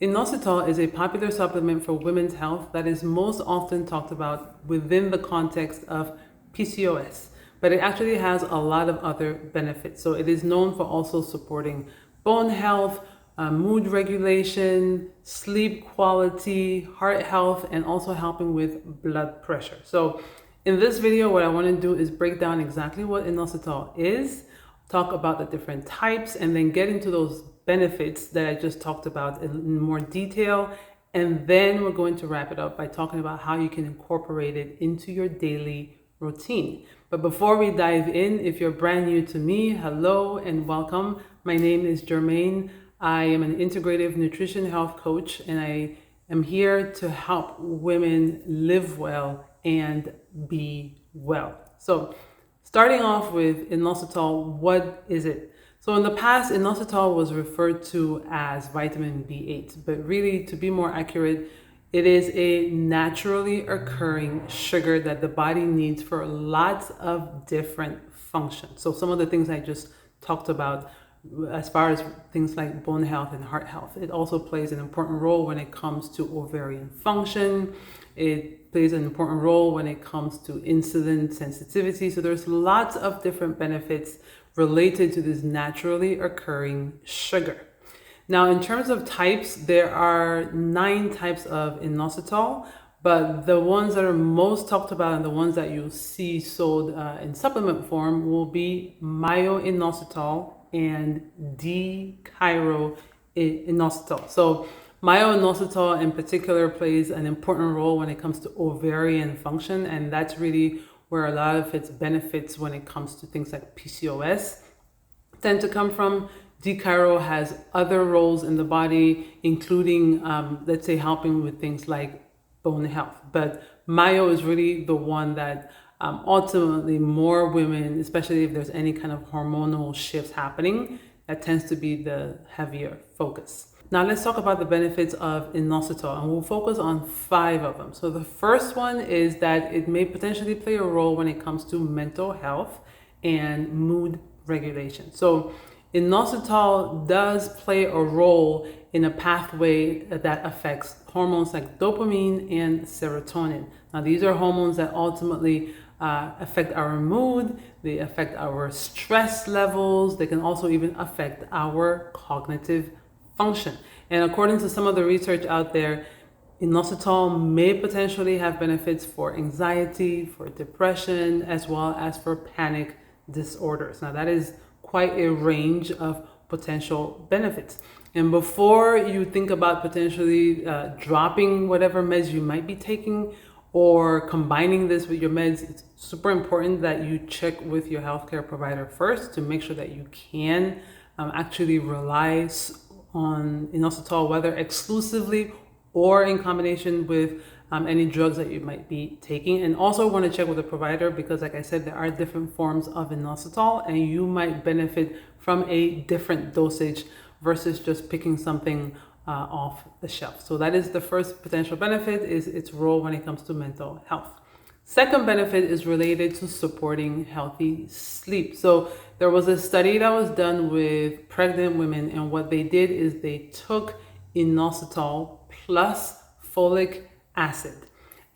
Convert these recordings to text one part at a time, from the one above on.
Inositol is a popular supplement for women's health that is most often talked about within the context of PCOS, but it actually has a lot of other benefits. So it is known for also supporting bone health, mood regulation, sleep quality, heart health, and also helping with blood pressure. So in this video, what I want to do is break down exactly what inositol is, talk about the different types, and then get into those benefits that I just talked about in more detail. And then we're going to wrap it up by talking about how you can incorporate it into your daily routine. But before we dive in, if you're brand new to me, hello and welcome. My name is Jermaine. I am an integrative nutrition health coach, and I am here to help women live well and be well. So starting off with inositol, what is it? So in the past, inositol was referred to as vitamin B8, but really, to be more accurate, it is a naturally occurring sugar that the body needs for lots of different functions. So some of the things I just talked about, as far as things like bone health and heart health, it also plays an important role when it comes to ovarian function. It plays an important role when it comes to insulin sensitivity. So there's lots of different benefits related to this naturally occurring sugar. Now, in terms of types, there are 9 types of inositol, but the ones that are most talked about and the ones that you'll see sold in supplement form will be myo-inositol and d-chiro inositol. So myo-inositol in particular plays an important role when it comes to ovarian function, and that's really where a lot of its benefits when it comes to things like PCOS tend to come from. D-chiro has other roles in the body, including, let's say, helping with things like bone health. But myo is really the one that ultimately more women, especially if there's any kind of hormonal shifts happening, that tends to be the heavier focus. Now let's talk about the benefits of inositol, and we'll focus on 5 of them. So the first one is that it may potentially play a role when it comes to mental health and mood regulation. So inositol does play a role in a pathway that affects hormones like dopamine and serotonin. Now these are hormones that ultimately affect our mood, they affect our stress levels, they can also even affect our cognitive function. And according to some of the research out there, inositol may potentially have benefits for anxiety, for depression, as well as for panic disorders. Now that is quite a range of potential benefits. And before you think about potentially dropping whatever meds you might be taking or combining this with your meds, it's super important that you check with your healthcare provider first to make sure that you can actually rely on inositol, whether exclusively or in combination with any drugs that you might be taking. And also want to check with the provider because, like I said, there are different forms of inositol and you might benefit from a different dosage versus just picking something off the shelf. So that is the first potential benefit, is its role when it comes to mental health. Second benefit is related to supporting healthy sleep. So there was a study that was done with pregnant women, and what they did is they took inositol plus folic acid.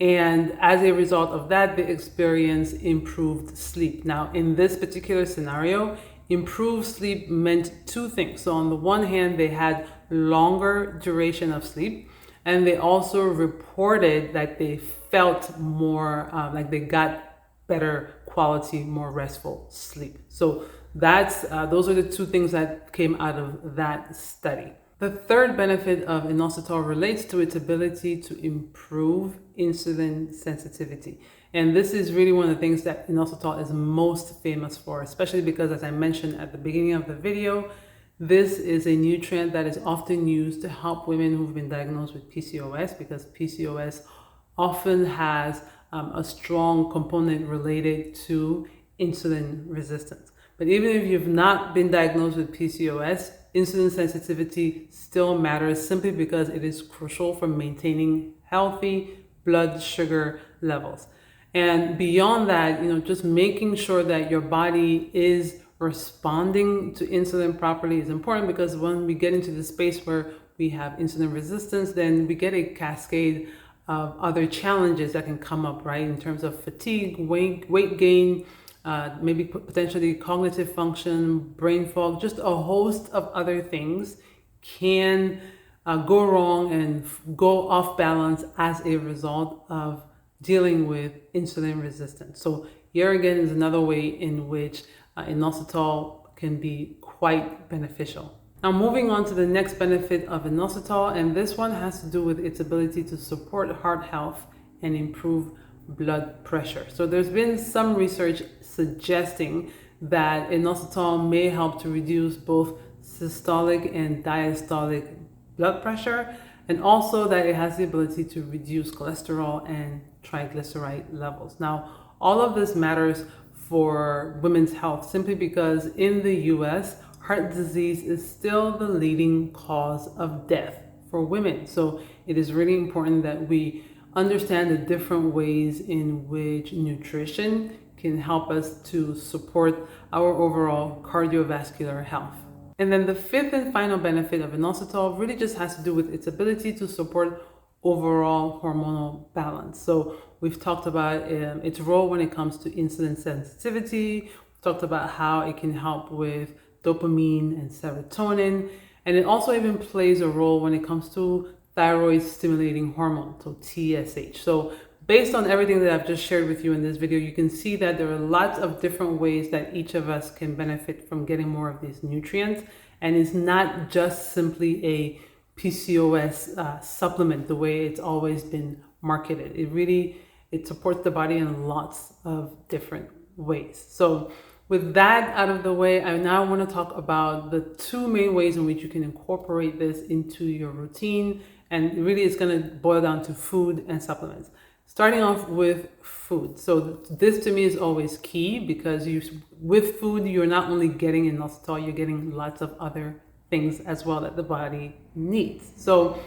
And as a result of that, they experienced improved sleep. Now, in this particular scenario, improved sleep meant 2 things. So on the one hand, they had longer duration of sleep, and they also reported that they felt more like they got better quality, more restful sleep. So that's those are the 2 things that came out of that study. The third benefit of inositol relates to its ability to improve insulin sensitivity. And this is really one of the things that inositol is most famous for, especially because, as I mentioned at the beginning of the video, this is a nutrient that is often used to help women who've been diagnosed with PCOS, because PCOS often has a strong component related to insulin resistance. But even if you've not been diagnosed with PCOS, insulin sensitivity still matters simply because it is crucial for maintaining healthy blood sugar levels. And beyond that, just making sure that your body is responding to insulin properly is important, because when we get into the space where we have insulin resistance, then we get a cascade of other challenges that can come up, right? In terms of fatigue, weight gain, maybe potentially cognitive function, brain fog, just a host of other things can go wrong and go off balance as a result of dealing with insulin resistance. So here again is another way in which inositol can be quite beneficial. Now moving on to the next benefit of inositol, and this one has to do with its ability to support heart health and improve blood pressure. So there's been some research suggesting that inositol may help to reduce both systolic and diastolic blood pressure, and also that it has the ability to reduce cholesterol and triglyceride levels. Now, all of this matters for women's health simply because in the US, heart disease is still the leading cause of death for women. So it is really important that we understand the different ways in which nutrition can help us to support our overall cardiovascular health. And then the fifth and final benefit of inositol really just has to do with its ability to support overall hormonal balance. So we've talked about its role when it comes to insulin sensitivity. We've talked about how it can help with dopamine and serotonin. And it also even plays a role when it comes to thyroid stimulating hormone, so TSH. So based on everything that I've just shared with you in this video, you can see that there are lots of different ways that each of us can benefit from getting more of these nutrients. And it's not just simply a PCOS supplement the way it's always been marketed. It supports the body in lots of different ways. So with that out of the way, I now want to talk about the two main ways in which you can incorporate this into your routine. And really it's going to boil down to food and supplements. Starting off with food. So this to me is always key because with food, you're not only getting inositol, you're getting lots of other things as well that the body needs. So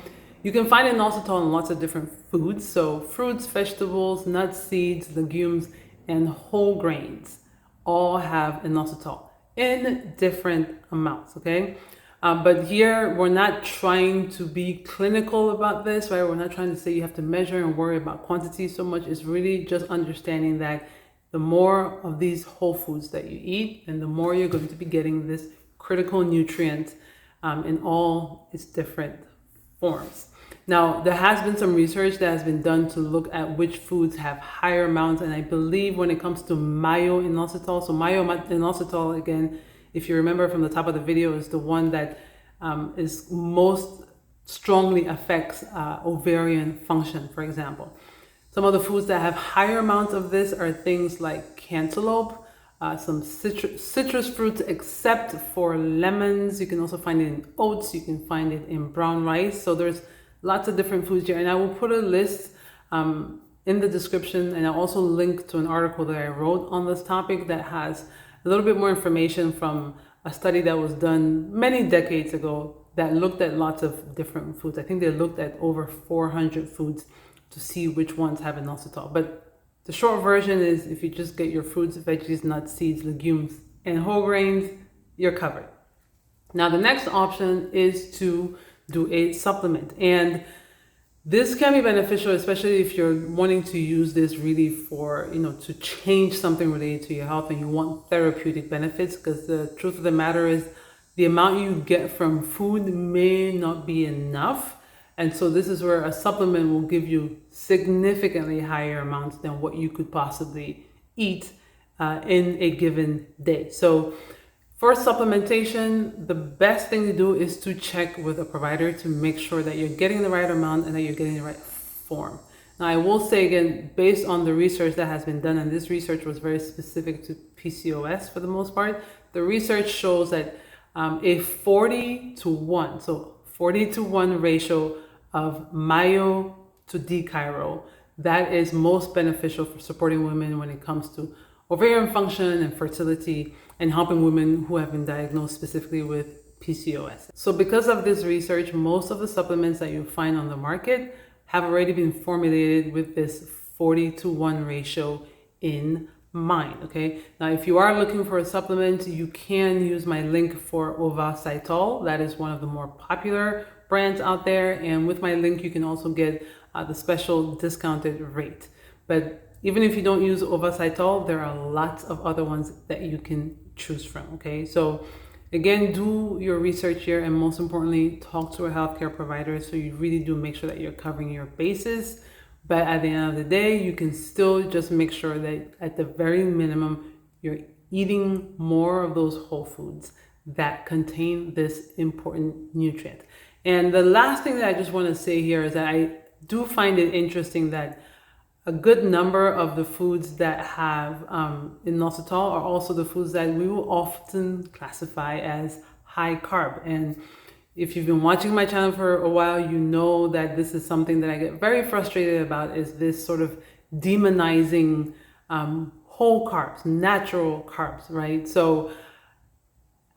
you can find inositol in lots of different foods. So fruits, vegetables, nuts, seeds, legumes, and whole grains all have inositol in different amounts, okay? But here, we're not trying to be clinical about this, right? We're not trying to say you have to measure and worry about quantity so much. It's really just understanding that the more of these whole foods that you eat, and the more you're going to be getting this critical nutrient in all its different forms. Now, there has been some research that has been done to look at which foods have higher amounts, and I believe when it comes to myo-inositol, so myo-inositol, again, if you remember from the top of the video, is the one that is most strongly affects ovarian function, for example. Some of the foods that have higher amounts of this are things like cantaloupe, some citrus fruits, except for lemons. You can also find it in oats. You can find it in brown rice. So there's lots of different foods here. And I will put a list in the description, and I'll also link to an article that I wrote on this topic that has a little bit more information from a study that was done many decades ago that looked at lots of different foods. I think they looked at over 400 foods to see which ones have inositol. But the short version is if you just get your fruits, veggies, nuts, seeds, legumes, and whole grains, you're covered. Now, the next option is to do a supplement. And this can be beneficial, especially if you're wanting to use this really for, to change something related to your health and you want therapeutic benefits, because the truth of the matter is the amount you get from food may not be enough. And so this is where a supplement will give you significantly higher amounts than what you could possibly eat in a given day. So for supplementation, the best thing to do is to check with a provider to make sure that you're getting the right amount and that you're getting the right form. Now, I will say again, based on the research that has been done, and this research was very specific to PCOS for the most part, the research shows that a 40-to-1, so 40-to-1 ratio of myo to d-chiro, that is most beneficial for supporting women when it comes to ovarian function and fertility, and helping women who have been diagnosed specifically with PCOS. So because of this research, most of the supplements that you find on the market have already been formulated with this 40-to-1 ratio in mind, okay? Now, if you are looking for a supplement, you can use my link for ovasitol. That is one of the more popular brands out there, and with my link you can also get the special discounted rate. But even if you don't use ovasitol, there are lots of other ones that you can choose from. Okay, so again, do your research here, and most importantly, talk to a healthcare provider so you really do make sure that you're covering your bases. But at the end of the day, you can still just make sure that at the very minimum, you're eating more of those whole foods that contain this important nutrient. And the last thing that I just want to say here is that I do find it interesting that a good number of the foods that have inositol are also the foods that we will often classify as high carb. And if you've been watching my channel for a while, you know that this is something that I get very frustrated about, is this sort of demonizing whole carbs, natural carbs, right? So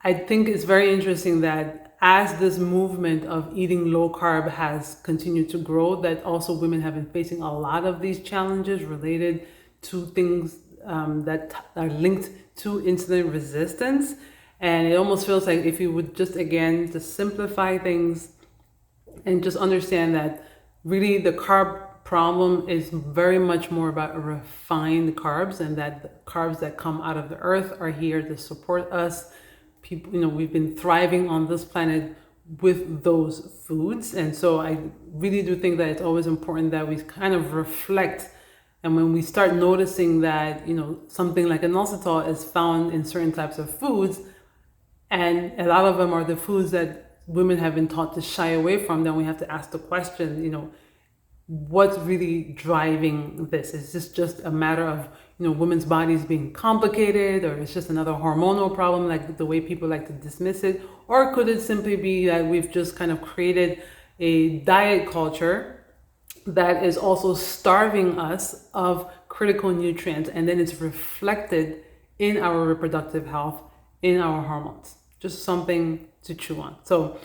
I think it's very interesting that as this movement of eating low carb has continued to grow, that also women have been facing a lot of these challenges related to things that are linked to insulin resistance. And it almost feels like if you would just, again, just simplify things and just understand that really the carb problem is very much more about refined carbs, and that the carbs that come out of the earth are here to support us. People, you know, we've been thriving on this planet with those foods. And so I really do think that it's always important that we kind of reflect. And when we start noticing that, you know, something like inositol is found in certain types of foods, and a lot of them are the foods that women have been taught to shy away from, then we have to ask the question, you know, what's really driving this? Is this just a matter of, you know, women's bodies being complicated, or it's just another hormonal problem like the way people like to dismiss it? Or could it simply be that we've just kind of created a diet culture that is also starving us of critical nutrients, and then it's reflected in our reproductive health, in our hormones? Just something to chew on. So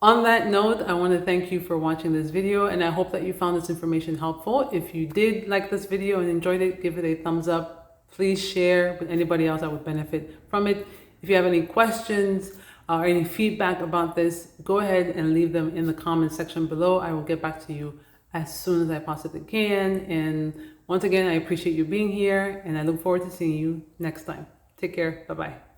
on that note, I want to thank you for watching this video, and I hope that you found this information helpful. If you did like this video and enjoyed it, give it a thumbs up. Please share with anybody else that would benefit from it. If you have any questions or any feedback about this, go ahead and leave them in the comment section below. I will get back to you as soon as I possibly can. And once again, I appreciate you being here, and I look forward to seeing you next time. Take care. Bye-bye.